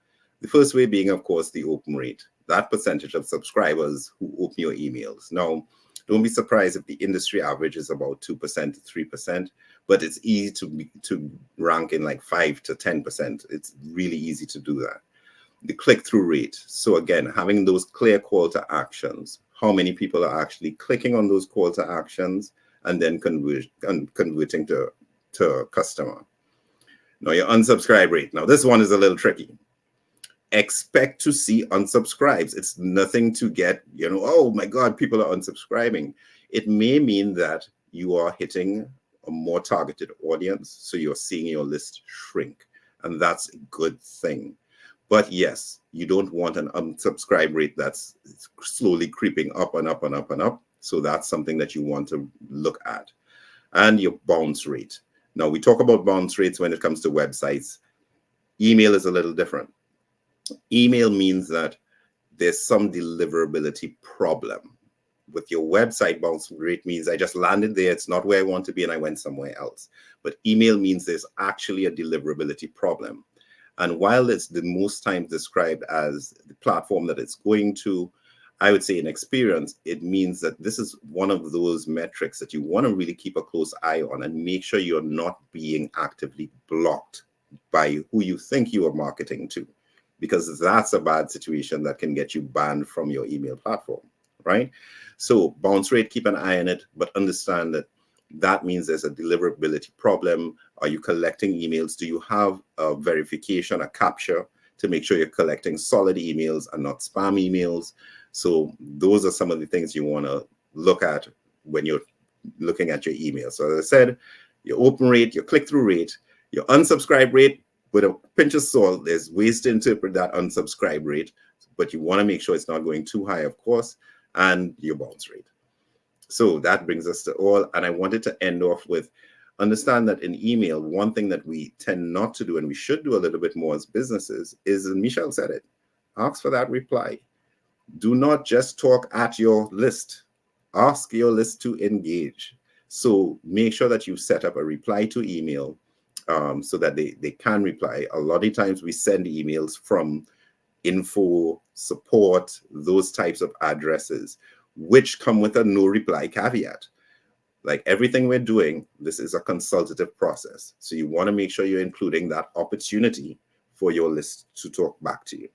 The first way being, of course, the open rate, that percentage of subscribers who open your emails. Now, don't be surprised if the industry average is about 2% to 3%, but it's easy to rank in like 5 to 10%. It's really easy to do that. The click-through rate. So again, having those clear call to actions, how many people are actually clicking on those call to actions and then converting to a customer. Now your unsubscribe rate. Now this one is a little tricky. Expect to see unsubscribes. It's nothing to get, oh my God, people are unsubscribing. It may mean that you are hitting a more targeted audience, so you're seeing your list shrink, and that's a good thing. But yes, you don't want an unsubscribe rate that's slowly creeping up and up and up and up. So that's something that you want to look at. And your bounce rate. Now, we talk about bounce rates when it comes to websites. Email is a little different. Email means that there's some deliverability problem. With your website, bounce rate means I just landed there, it's not where I want to be, and I went somewhere else. But email means there's actually a deliverability problem. And while it's the most times described as the platform that it's going to, I would say in experience, it means that this is one of those metrics that you want to really keep a close eye on and make sure you're not being actively blocked by who you think you are marketing to, because that's a bad situation that can get you banned from your email platform, right? So bounce rate, keep an eye on it, but understand that means there's a deliverability problem. Are you collecting emails? Do you have a verification, a capture to make sure you're collecting solid emails and not spam emails? So those are some of the things you want to look at when you're looking at your email. So as I said, your open rate, your click-through rate, your unsubscribe rate, with a pinch of salt, there's ways to interpret that unsubscribe rate, but you want to make sure it's not going too high, of course, and your bounce rate. So that brings us to all, and I wanted to end off with, understand that in email, one thing that we tend not to do, and we should do a little bit more as businesses, is, and Michelle said it, ask for that reply. Do not just talk at your list. Ask your list to engage. So make sure that you set up a reply to email so that they can reply. A lot of times we send emails from info, support, those types of addresses, which come with a no reply caveat. Like everything we're doing, this is a consultative process. So you want to make sure you're including that opportunity for your list to talk back to you.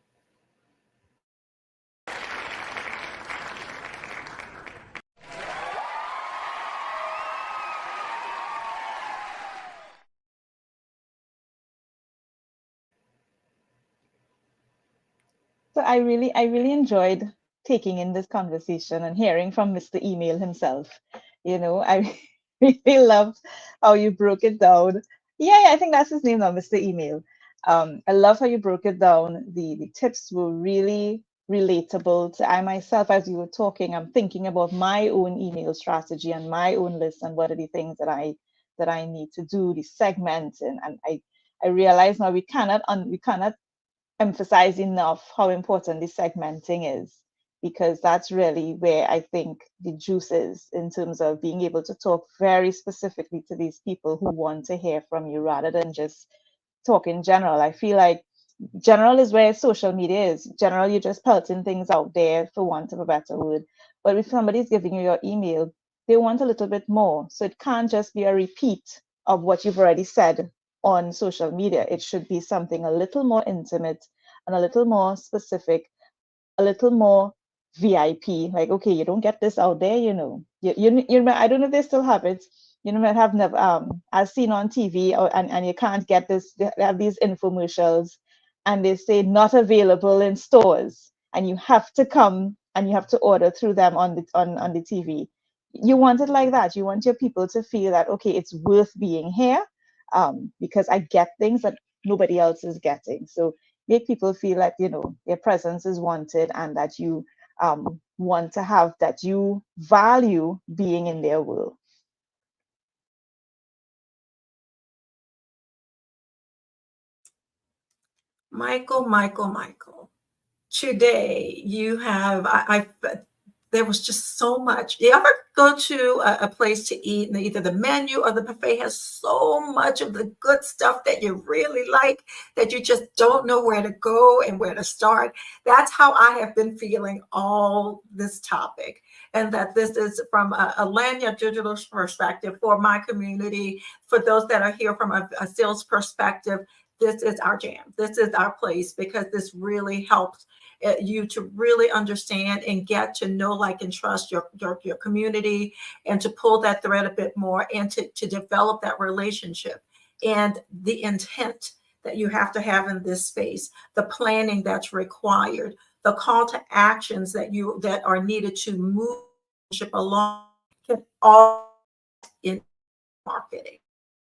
So I really enjoyed taking in this conversation and hearing from Mr. Email himself. I really loved how you broke it down. Yeah, I think that's his name now, Mr. Email. I love how you broke it down. The tips were really relatable to I myself. As you were talking, I'm thinking about my own email strategy and my own list and what are the things that I need to do, the segments, and I realize now we cannot emphasize enough how important the segmenting is, because that's really where I think the juice is in terms of being able to talk very specifically to these people who want to hear from you rather than just talk in general. I feel like general is where social media is. General, you're just pelting things out there, for want of a better word. But if somebody's giving you your email, they want a little bit more. So it can't just be a repeat of what you've already said on social media. It should be something a little more intimate and a little more specific, a little more VIP. Like, okay, you don't get this out there, I don't know if they still have it. Might have never as seen on TV, and you can't get this. They have these infomercials, and they say not available in stores, and you have to come and you have to order through them on the TV. You want it like that. You want your people to feel that, okay, it's worth being here, because I get things that nobody else is getting. So make people feel that, their presence is wanted and that you want to have, that you value being in their world. Michael. Today you have, there was just so much. You ever go to a place to eat and either the menu or the buffet has so much of the good stuff that you really like that you just don't know where to go and where to start? That's how I have been feeling all this topic. And that this is from a Lanyard digital perspective for my community, for those that are here from a sales perspective. This is our jam. This is our place, because this really helps you to really understand and get to know, like, and trust your community, and to pull that thread a bit more, and to develop that relationship, and the intent that you have to have in this space, the planning that's required, the call to actions that are needed to move along, can all in marketing.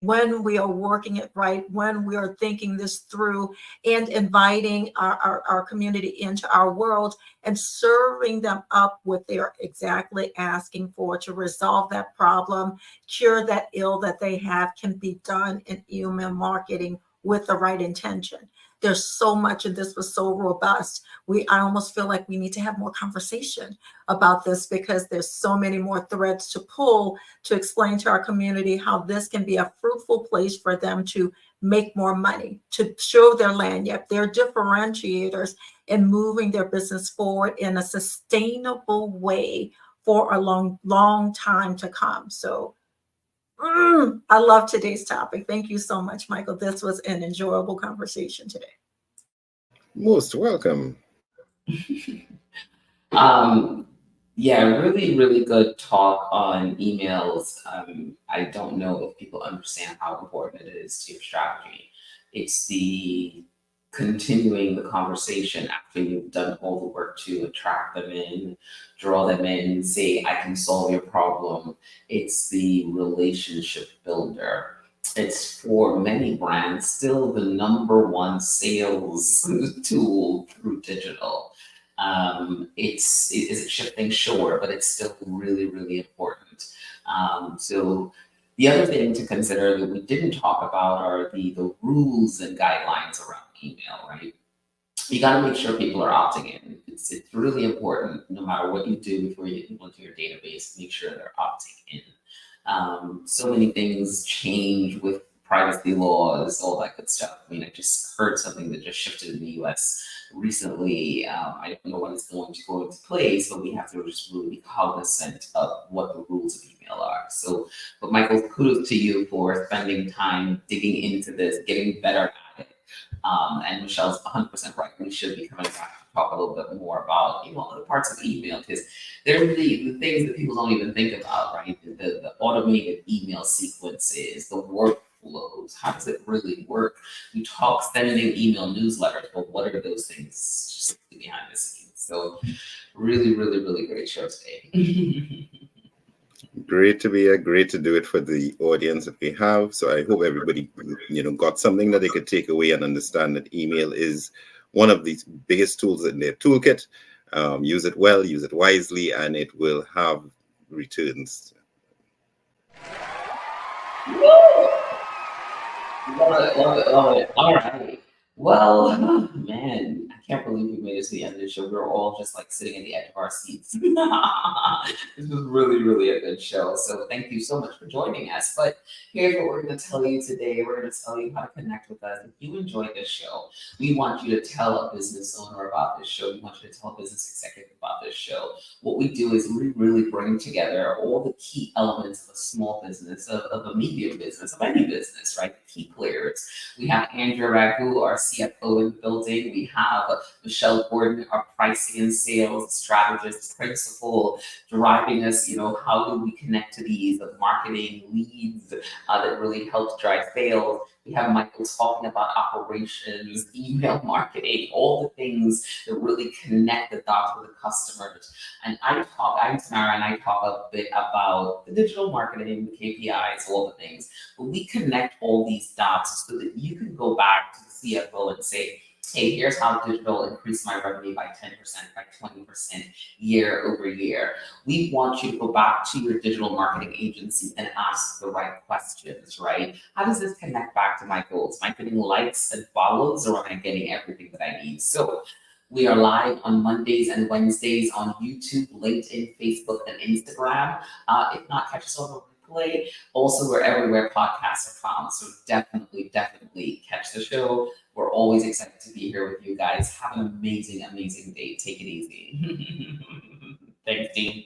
When we are working it right, when we are thinking this through and inviting our community into our world and serving them up what they're exactly asking for to resolve that problem, cure that ill that they have, can be done in email marketing with the right intention. There's so much, and this was so robust. I almost feel like we need to have more conversation about this, because there's so many more threads to pull to explain to our community how this can be a fruitful place for them to make more money, to show their lanyard, their differentiators, in moving their business forward in a sustainable way for a long time to come. So I love today's topic. Thank you so much, Michael. This was an enjoyable conversation today. Most welcome. Yeah, really, really good talk on emails. I don't know if people understand how important it is to your strategy. It's the continuing the conversation after you've done all the work to attract them in, draw them in, say, I can solve your problem. It's the relationship builder. It's, for many brands, still the number one sales tool through digital. Is it shifting? Sure, but it's still really, really important. So the other thing to consider that we didn't talk about are the rules and guidelines around email, right? You got to make sure people are opting in. It's really important, no matter what you do before you implement your database, make sure they're opting in. So many things change with privacy laws, all that good stuff. I mean, I just heard something that just shifted in the US recently. I don't know when it's going to go into place, but we have to just really be cognizant of what the rules of email are. So, but Michael, kudos to you for spending time digging into this, getting better at it. And Michelle's 100% right. We should be coming back to talk a little bit more about, other parts of email, because they're the things that people don't even think about, right? The automated email sequences, the workflows. How does it really work? We talk sending email newsletters, but what are those things behind the scenes? So really, really, really great show today. Great to be here. Great to do it for the audience that we have. So I hope everybody, got something that they could take away and understand that email is one of the biggest tools in their toolkit. Use it well, use it wisely, and it will have returns. Love it. All right. Well, man, I can't believe we made it to the end of the show. We were all just like sitting at the edge of our seats. This was really, really a good show. So thank you so much for joining us. But here's what we're going to tell you today. We're going to tell you how to connect with us. If you enjoyed this show, we want you to tell a business owner about this show. We want you to tell a business executive about this show. What we do is we really bring together all the key elements of a small business, of a medium business, of any business, right? The key players. We have Andrea Ragu, our CFO, in the building. We have Michelle Gordon, our pricing and sales strategist, principal, driving us, how do we connect to these marketing leads that really help drive sales. We have Michael talking about operations, email marketing, all the things that really connect the dots with the customers. And Tamara and I talk a bit about the digital marketing, the KPIs, all the things. But we connect all these dots so that you can go back to the CFO and say, hey, here's how digital increased my revenue by 10%, by 20% year over year. We want you to go back to your digital marketing agency and ask the right questions, right? How does this connect back to my goals? Am I getting likes and follows, or am I getting everything that I need? So we are live on Mondays and Wednesdays on YouTube, LinkedIn, Facebook, and Instagram. If not, catch us on the replay. Also, we're everywhere podcasts are found. So definitely catch the show. We're always excited to be here with you guys. Have an amazing day. Take it easy. Thanks, Dean.